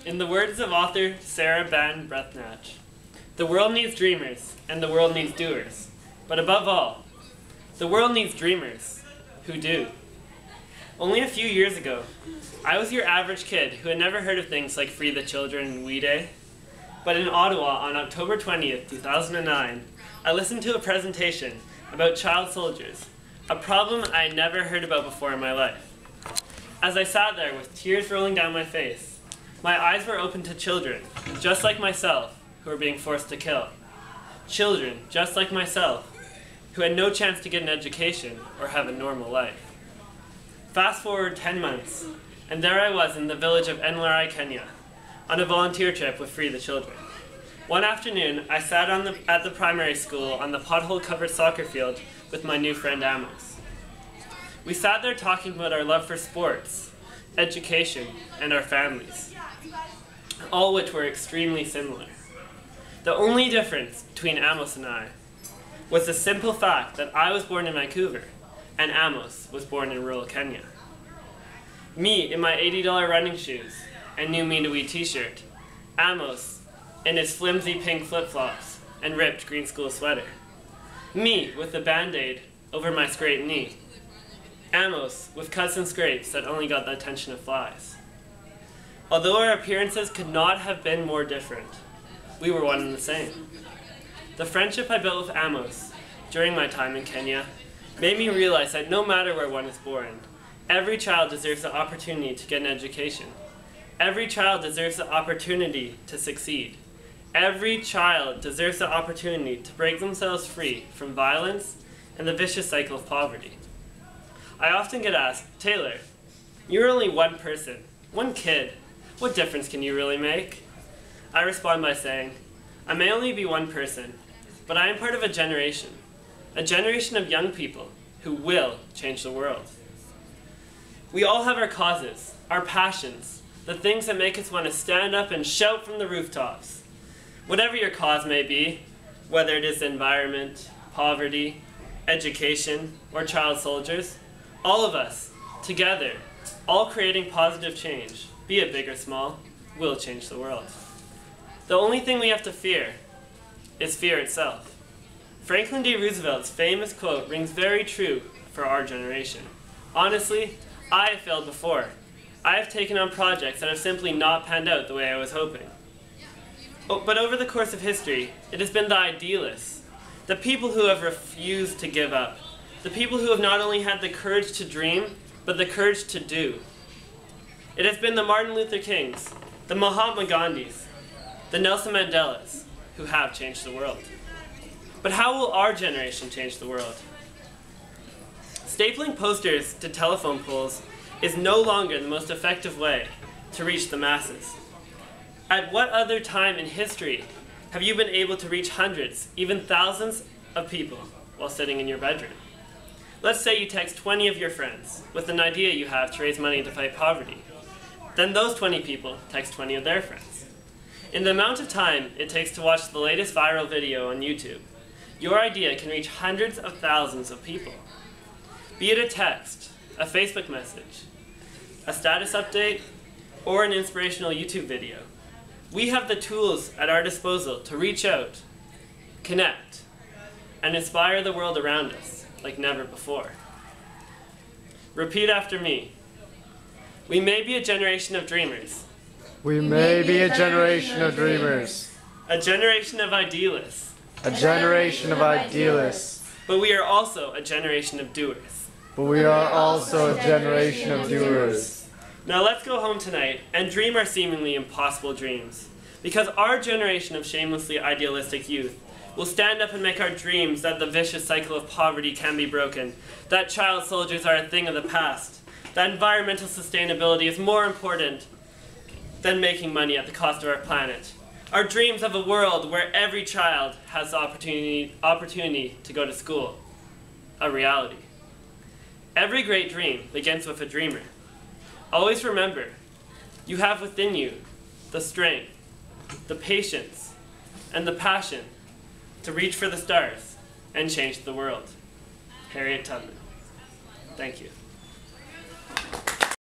In the words of author Sarah Ban Breathnach, the world needs dreamers and the world needs doers. But above all, the world needs dreamers who do. Only a few years ago, I was your average kid who had never heard of things like Free the Children and We Day. But in Ottawa on October 20th, 2009, I listened to a presentation about child soldiers, a problem I had never heard about before in my life. As I sat there with tears rolling down my face, my eyes were open to children, just like myself, who were being forced to kill. Children, just like myself, who had no chance to get an education or have a normal life. Fast forward 10 months, and there I was in the village of Enlarai, Kenya, on a volunteer trip with Free the Children. One afternoon, I sat at the primary school on the pothole-covered soccer field with my new friend Amos. We sat there talking about our love for sports, education, and our families, all which were extremely similar. The only difference between Amos and I was the simple fact that I was born in Vancouver and Amos was born in rural Kenya. Me in my $80 running shoes and new Me to We t-shirt, Amos in his flimsy pink flip-flops and ripped green school sweater. Me with the Band-Aid over my scraped knee. Amos with cuts and scrapes that only got the attention of flies. Although our appearances could not have been more different, we were one and the same. The friendship I built with Amos during my time in Kenya made me realize that no matter where one is born, every child deserves the opportunity to get an education. Every child deserves the opportunity to succeed. Every child deserves the opportunity to break themselves free from violence and the vicious cycle of poverty. I often get asked, Taylor, you're only one person, one kid. What difference can you really make? I respond by saying, I may only be one person, but I am part of a generation of young people who will change the world. We all have our causes, our passions, the things that make us want to stand up and shout from the rooftops. Whatever your cause may be, whether it is the environment, poverty, education, or child soldiers, all of us, together, all creating positive change, be it big or small, will change the world. The only thing we have to fear is fear itself. Franklin D. Roosevelt's famous quote rings very true for our generation. Honestly, I have failed before. I have taken on projects that have simply not panned out the way I was hoping. But over the course of history, it has been the idealists, the people who have refused to give up, the people who have not only had the courage to dream, but the courage to do. It has been the Martin Luther Kings, the Mahatma Gandhis, the Nelson Mandelas, who have changed the world. But how will our generation change the world? Stapling posters to telephone poles is no longer the most effective way to reach the masses. At what other time in history have you been able to reach hundreds, even thousands of people while sitting in your bedroom? Let's say you text 20 of your friends with an idea you have to raise money to fight poverty. Then those 20 people text 20 of their friends. In the amount of time it takes to watch the latest viral video on YouTube, your idea can reach hundreds of thousands of people. Be it a text, a Facebook message, a status update, or an inspirational YouTube video. We have the tools at our disposal to reach out, connect, and inspire the world around us like never before. Repeat after me. We may be a generation of dreamers. We may be a generation of dreamers. A generation of idealists. A generation of idealists. But we are also a generation of doers. But we are also a generation of doers. Now let's go home tonight and dream our seemingly impossible dreams. Because our generation of shamelessly idealistic youth will stand up and make our dreams that the vicious cycle of poverty can be broken, that child soldiers are a thing of the past, that environmental sustainability is more important than making money at the cost of our planet. Our dreams of a world where every child has the opportunity to go to school. A reality. Every great dream begins with a dreamer. Always remember, you have within you the strength, the patience, and the passion to reach for the stars and change the world. Harriet Tubman. Thank you.